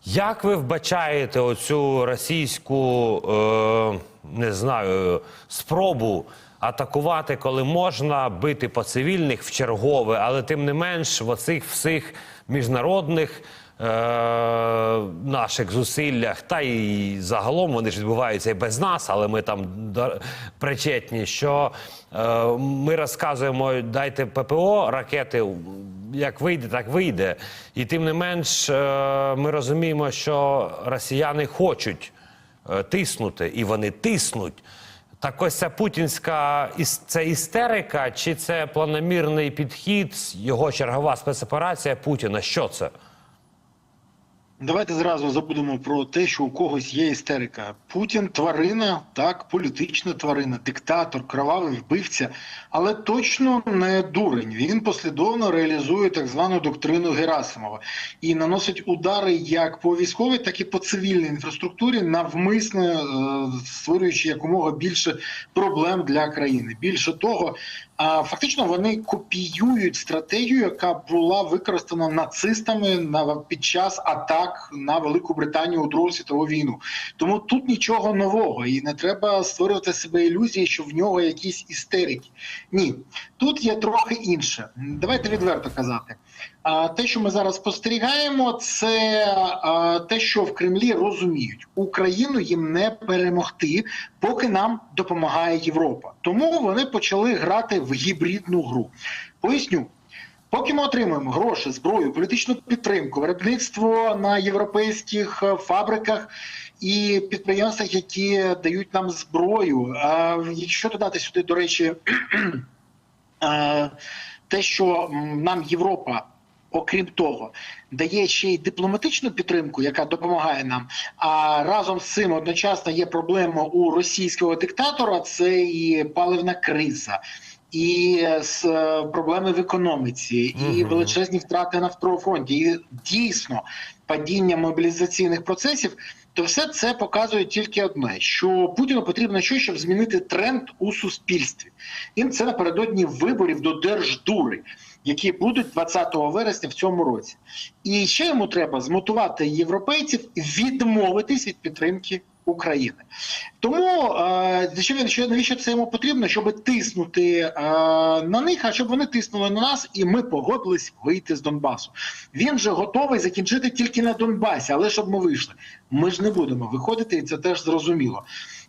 Як ви вбачаєте оцю російську, не знаю, спробу атакувати, коли можна, бити по цивільних в чергове, але тим не менш в оцих всіх міжнародних наших зусиллях, та й загалом вони ж відбуваються і без нас, але ми там причетні, що ми розказуємо, дайте ППО, ракети, як вийде, так вийде. І тим не менш ми розуміємо, що росіяни хочуть тиснути, і вони тиснуть. Так ось ця путінська, це істерика, чи це планомірний підхід, його чергова спецоперація Путіна? Що це? Давайте зразу забудемо про те, що у когось є істерика. Путін – тварина, так, політична тварина, диктатор, кровавий вбивця, але точно не дурень. Він послідовно реалізує так звану доктрину Герасимова і наносить удари як по військовій, так і по цивільній інфраструктурі, навмисно створюючи якомога більше проблем для країни. Більше того, фактично вони копіюють стратегію, яка була використана нацистами під час атак на Велику Британію у Другу світову війну. Тому тут нічого нового і не треба створювати себе ілюзії, що в нього якісь істерики. Ні, тут є трохи інше. Давайте відверто казати. Те, що ми зараз спостерігаємо, це те, що в Кремлі розуміють. Україну їм не перемогти, поки нам допомагає Європа. Тому вони почали грати в гібридну гру. Поясню. Поки ми отримуємо гроші, зброю, політичну підтримку, виробництво на європейських фабриках і підприємствах, які дають нам зброю, якщо додати сюди, до речі, те, що нам Європа, окрім того, дає ще й дипломатичну підтримку, яка допомагає нам, а разом з цим одночасно є проблема у російського диктатора, це і паливна криза, і проблеми в економіці, і величезні втрати на фронті, і дійсно падіння мобілізаційних процесів, то все це показує тільки одне, що Путіну потрібно щось, щоб змінити тренд у суспільстві. Їм це напередодні виборів до Держдури, які будуть 20 вересня в цьому році. І ще йому треба змотивувати європейців відмовитись від підтримки України. Тому навіщо це йому потрібно? Щоб тиснути на них, а щоб вони тиснули на нас, і ми погодились вийти з Донбасу. Він же готовий закінчити тільки на Донбасі, але щоб ми вийшли. Ми ж не будемо виходити, і це теж зрозуміло.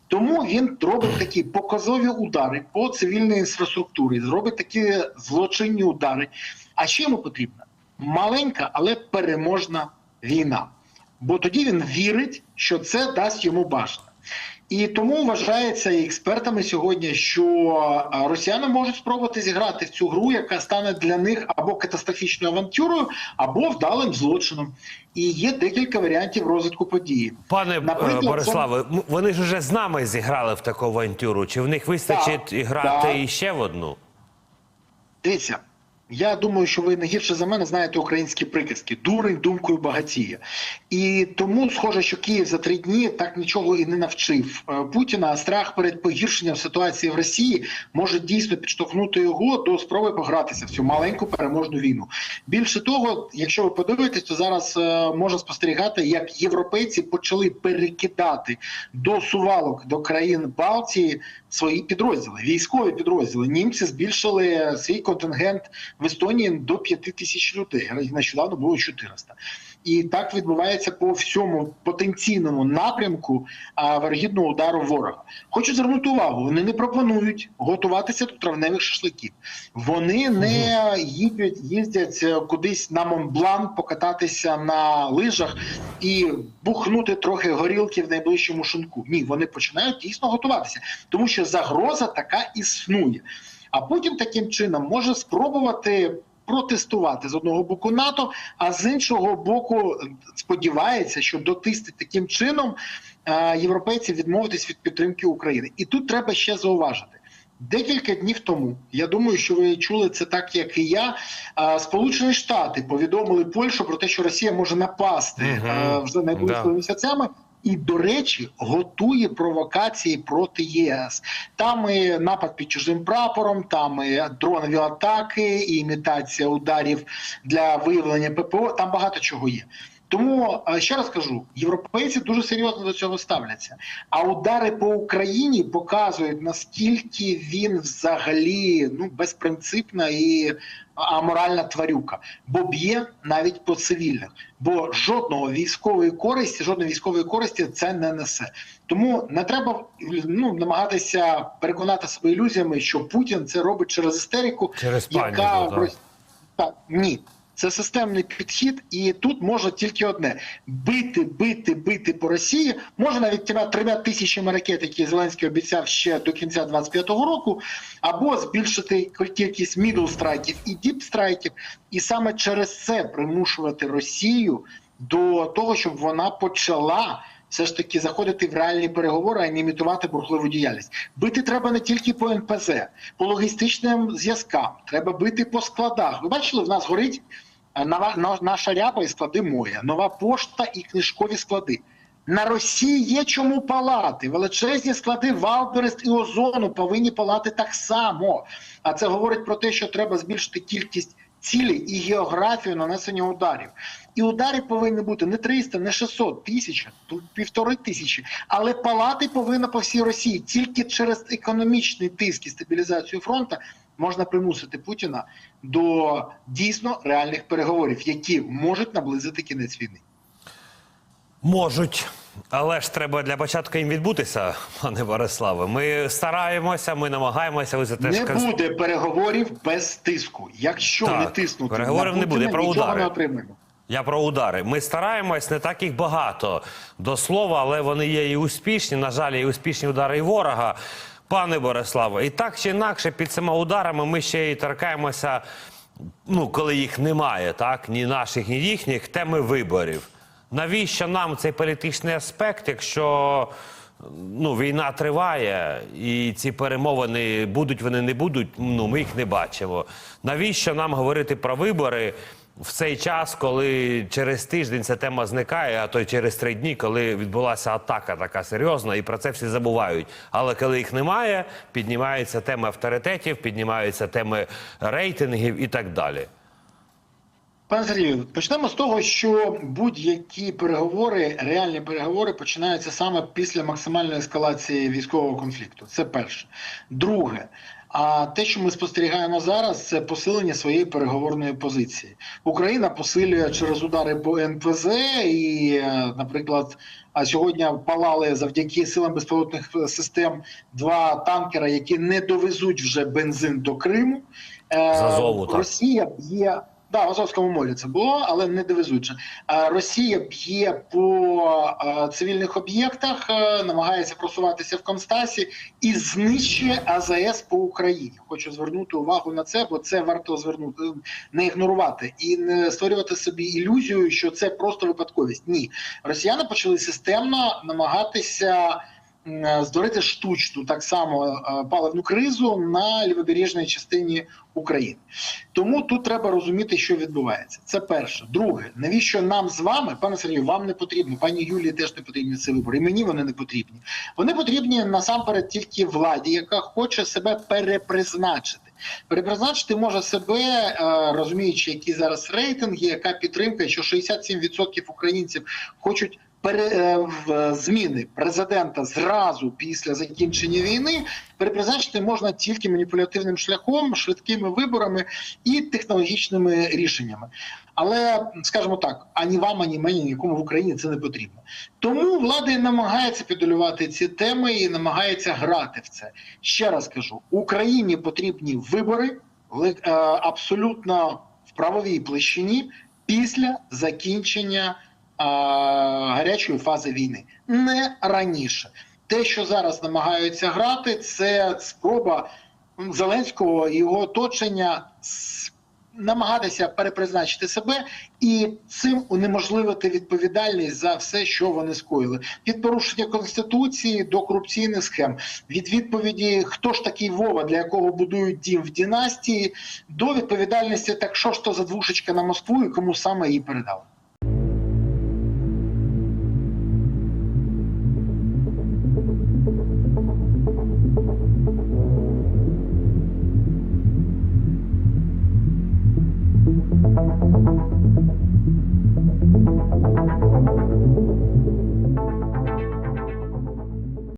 Тому він робить такі показові удари по цивільній інфраструктурі, робить такі злочинні удари. А що йому потрібно? Маленька, але переможна війна. Бо тоді він вірить, що це дасть йому бажане. І тому вважається і експертами сьогодні, що росіяни можуть спробувати зіграти в цю гру, яка стане для них або катастрофічною авантюрою, або вдалим злочином. І є декілька варіантів розвитку події. Пане Бориславе, вони ж вже з нами зіграли в таку авантюру. Чи в них вистачить грати іще в одну? Дивіться. Я думаю, що ви не гірше за мене знаєте українські приказки «дурень думкою багатіє». І тому схоже, що Київ за 3 дні так нічого і не навчив Путіна, а страх перед погіршенням ситуації в Росії може дійсно підштовхнути його до спроби погратися в цю маленьку переможну війну. Більше того, якщо ви подивитесь, то зараз можна спостерігати, як європейці почали перекидати до сувалок, до країн Балтії свої підрозділи, військові підрозділи. Німці збільшили свій контингент в Естонії до 5000 людей. Нещодавно було 400. І так відбувається по всьому потенційному напрямку вирогідного удару ворога. Хочу звернути увагу, вони не пропонують готуватися до травневих шашликів. Вони не їздять кудись на Монблан покататися на лижах і бухнути трохи горілки в найближчому шинку. Ні, вони починають дійсно готуватися, тому що загроза така існує. А Путін таким чином може спробувати протестувати з одного боку НАТО, а з іншого боку сподівається, що дотиснуть таким чином європейців відмовитись від підтримки України. І тут треба ще зауважити. Декілька днів тому, я думаю, що ви чули це так, як і я, Сполучені Штати повідомили Польщу про те, що Росія може напасти вже найближчими місяцями. І, до речі, готує провокації проти ЄС. Там і напад під чужим прапором, там і дронові атаки, і імітація ударів для виявлення ППО, там багато чого є. Тому, ще раз кажу, європейці дуже серйозно до цього ставляться. А удари по Україні показують, наскільки він взагалі безпринципна і аморальна тварюка. Бо б'є навіть по цивільних. Бо жодної військової користі це не несе. Тому не треба намагатися переконати себе ілюзіями, що Путін це робить через істерику, Через яка... Ні. Це системний підхід, і тут може тільки одне – бити по Росії. Може навіть тими 3 тисячами ракет, які Зеленський обіцяв ще до кінця 25-го року, або збільшити кількість мідл-страйків і діп-страйків, і саме через це примушувати Росію до того, щоб вона почала все ж таки заходити в реальні переговори, а не імітувати бурхливу діяльність. Бити треба не тільки по НПЗ, по логістичним зв'язкам, треба бити по складах. Ви бачили, в нас горить наша ряпа і склади моя, Нова пошта і книжкові склади. На Росії є чому палати. Величезні склади Валберест і Озону повинні палати так само. А це говорить про те, що треба збільшити кількість цілей і географію нанесення ударів. І удари повинні бути не 300, не 600, 1000, 1500, але палати повинні по всій Росії. Тільки через економічний тиск і стабілізацію фронту можна примусити Путіна до дійсно реальних переговорів, які можуть наблизити кінець війни. Можуть. Але ж треба для початку їм відбутися, пане Бориславе. Ми стараємося, ми намагаємося. Ви за те, не буде переговорів без тиску. Якщо не тиснути переговорів на Путіна, не буде. Про нічого удари. не отримаємо. Я про удари. Ми стараємось, не так їх багато до слова, але вони є і успішні. На жаль, є і успішні удари і ворога. Пане Бориславе, і так чи інакше під цими ударами ми ще й торкаємося, коли їх немає, так, ні наших, ні їхніх, теми виборів. Навіщо нам цей політичний аспект, якщо війна триває і ці перемовини будуть, вони не будуть, ми їх не бачимо. Навіщо нам говорити про вибори в цей час, коли через тиждень ця тема зникає, а то й через 3 дні, коли відбулася атака така серйозна, і про це всі забувають. Але коли їх немає, піднімаються теми авторитетів, піднімаються теми рейтингів і так далі. Пане Сергію, почнемо з того, що будь-які переговори, реальні переговори починаються саме після максимальної ескалації військового конфлікту. Це перше. Друге, а те, що ми спостерігаємо зараз, це посилення своєї переговорної позиції. Україна посилює через удари по НПЗ і, наприклад, сьогодні палали завдяки силам безпілотних систем 2 танкера, які не довезуть вже бензин до Криму. З Азову, так. Росія б'є... в Азовському морі це було, але не довезуть же. Росія б'є по цивільних об'єктах, намагається просуватися в Констасі і знищує АЗС по Україні. Хочу звернути увагу на це, бо це варто не ігнорувати і не створювати собі ілюзію, що це просто випадковість. Ні. Росіяни почали системно намагатися створити штучну, так само, паливну кризу на лівобережній частині України. Тому тут треба розуміти, що відбувається. Це перше. Друге, навіщо нам з вами, пане Сергію, вам не потрібно, пані Юлії теж не потрібні ці вибори, і мені вони не потрібні. Вони потрібні насамперед тільки владі, яка хоче себе перепризначити. Перепризначити може себе, розуміючи, які зараз рейтинги, яка підтримка, що 67% українців хочуть зміни президента зразу після закінчення війни. Перепризначити можна тільки маніпулятивним шляхом, швидкими виборами і технологічними рішеннями. Але, скажімо так, ані вам, ані мені, нікому в Україні це не потрібно. Тому влада і намагається підолювати ці теми і намагається грати в це. Ще раз кажу, Україні потрібні вибори абсолютно в правовій площині після закінчення гарячої фази війни. Не раніше. Те, що зараз намагаються грати, це спроба Зеленського і його оточення намагатися перепризначити себе і цим унеможливити відповідальність за все, що вони скоїли. Від порушення Конституції до корупційних схем, від відповіді, хто ж такий Вова, для якого будують дім в династії, до відповідальності, так що ж то за двушечка на Москву і кому саме її передали.